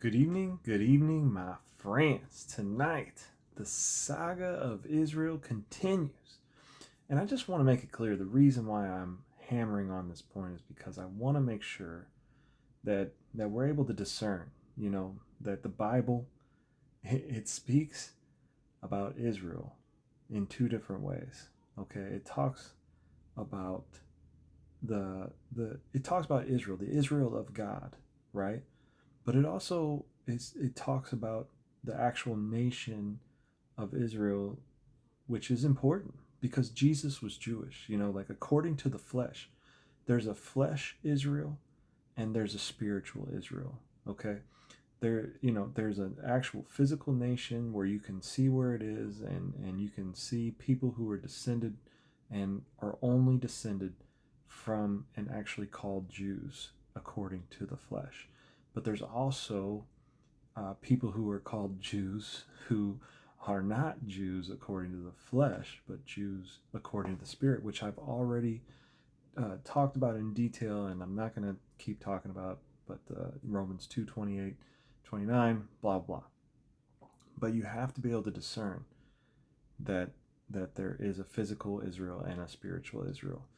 Good evening, my friends. Tonight, the saga of Israel continues. And I just want to make it clear the reason why I'm hammering on this point is because I want to make sure that we're able to discern, that the Bible it speaks about Israel in two different ways. Okay? It talks about it talks about Israel, the Israel of God, right? But it talks about the actual nation of Israel, which is important because Jesus was Jewish. Like according to the flesh, there's a flesh Israel and there's a spiritual Israel. Okay, there's an actual physical nation where you can see where it is, and you can see people who are descended and are only descended from and actually called Jews according to the flesh. But there's also people who are called Jews who are not Jews according to the flesh, but Jews according to the Spirit, which I've already talked about in detail, and I'm not going to keep talking about, but Romans 2:28, 29, blah, blah. But you have to be able to discern that there is a physical Israel and a spiritual Israel.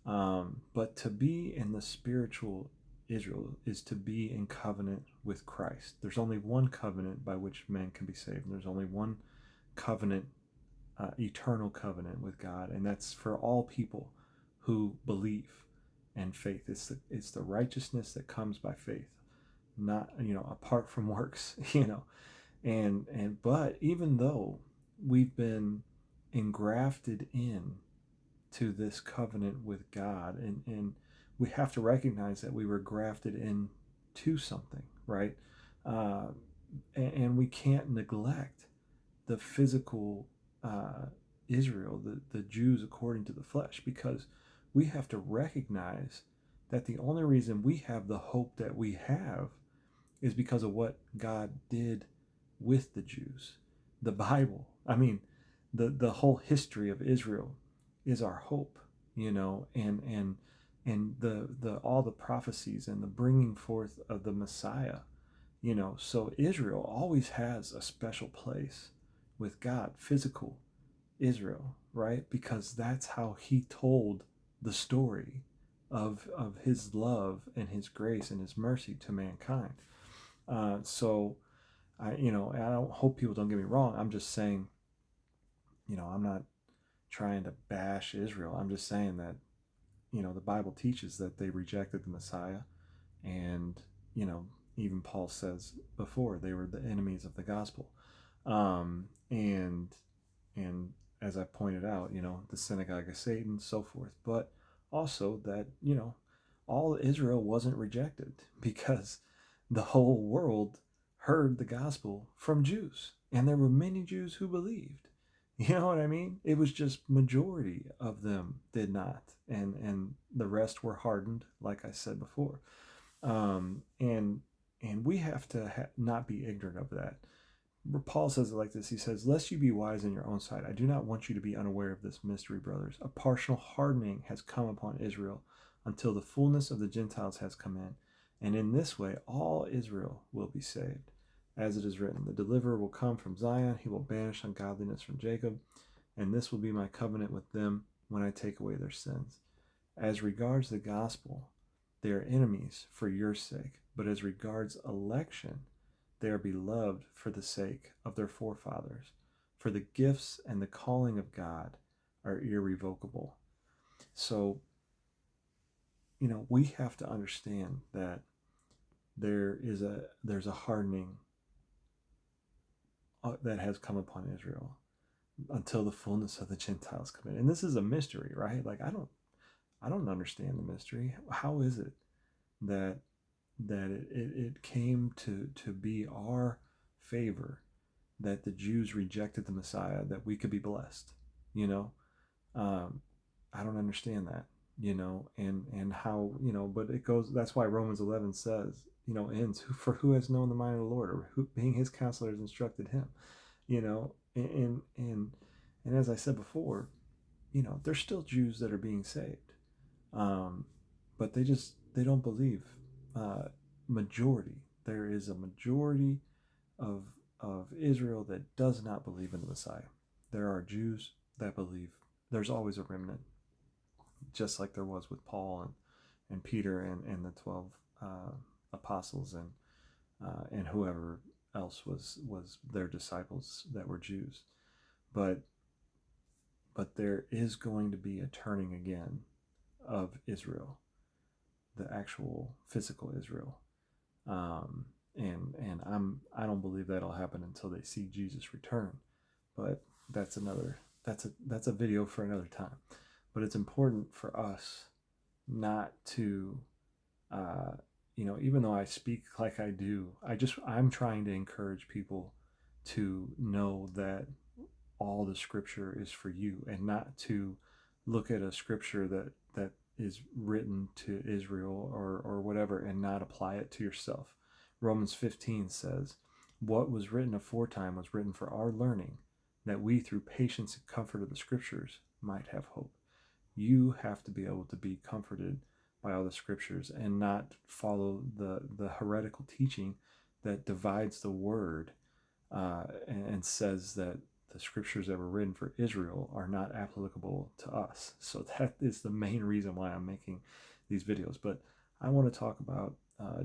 But to be in the spiritual Israel is to be in covenant with Christ. There's only one covenant by which men can be saved. And there's only one covenant, eternal covenant with God, and that's for all people who believe and faith. It's the righteousness that comes by faith, not apart from works. But even though we've been engrafted in to this covenant with God, and we have to recognize that we were grafted into something, right? Uh, and we can't neglect the physical Israel, the Jews according to the flesh, because we have to recognize that the only reason we have the hope that we have is because of what God did with the Jews. The Bible, I mean, the whole history of Israel is our hope, and the all the prophecies and the bringing forth of the Messiah, so Israel always has a special place with God, physical Israel, right? Because that's how he told the story of his love and his grace and his mercy to mankind. So I don't hope people don't get me wrong. I'm just saying, I'm not trying to bash Israel. I'm just saying that, the Bible teaches that they rejected the Messiah, and, even Paul says before they were the enemies of the gospel. And as I pointed out, the synagogue of Satan, so forth. But also that, all Israel wasn't rejected because the whole world heard the gospel from Jews. And there were many Jews who believed. You know what I mean? It was just majority of them did not. And the rest were hardened, like I said before. And we have to not be ignorant of that. Paul says it like this. He says, "Lest you be wise in your own sight, I do not want you to be unaware of this mystery, brothers. A partial hardening has come upon Israel until the fullness of the Gentiles has come in. And in this way, all Israel will be saved. As it is written, the deliverer will come from Zion. He will banish ungodliness from Jacob. And this will be my covenant with them when I take away their sins. As regards the gospel, they are enemies for your sake. But as regards election, they are beloved for the sake of their forefathers. For the gifts and the calling of God are irrevocable." So, we have to understand that there's a hardening that has come upon Israel until the fullness of the Gentiles come in. And this is a mystery, right? Like I don't understand the mystery. How is it that it came to be our favor that the Jews rejected the Messiah, that we could be blessed, you know? Um, I don't understand that, and how, but it goes, that's why Romans 11 says, ends, "For who has known the mind of the Lord, or who, being his counselor, has instructed him," and as I said before, there's still Jews that are being saved. Um, but they don't believe, majority. there is a majority of Israel that does not believe in the Messiah. There are Jews that believe. There's always a remnant, just like there was with Paul and Peter and the 12 apostles and whoever else was their disciples that were Jews. But there is going to be a turning again of Israel, the actual physical Israel. And I don't believe that'll happen until they see Jesus return. But that's a video for another time. But it's important for us not to, even though I speak like I do, I'm trying to encourage people to know that all the scripture is for you, and not to look at a scripture that is written to Israel or whatever and not apply it to yourself. Romans 15 says, "What was written aforetime was written for our learning, that we through patience and comfort of the scriptures might have hope." You have to be able to be comforted by all the scriptures and not follow the heretical teaching that divides the word and says that the scriptures that were written for Israel are not applicable to us. So that is the main reason why I'm making these videos. But I want to talk about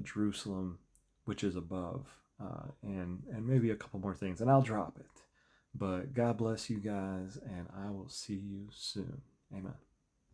Jerusalem, which is above, and maybe a couple more things, and I'll drop it. But God bless you guys, and I will see you soon. Amen.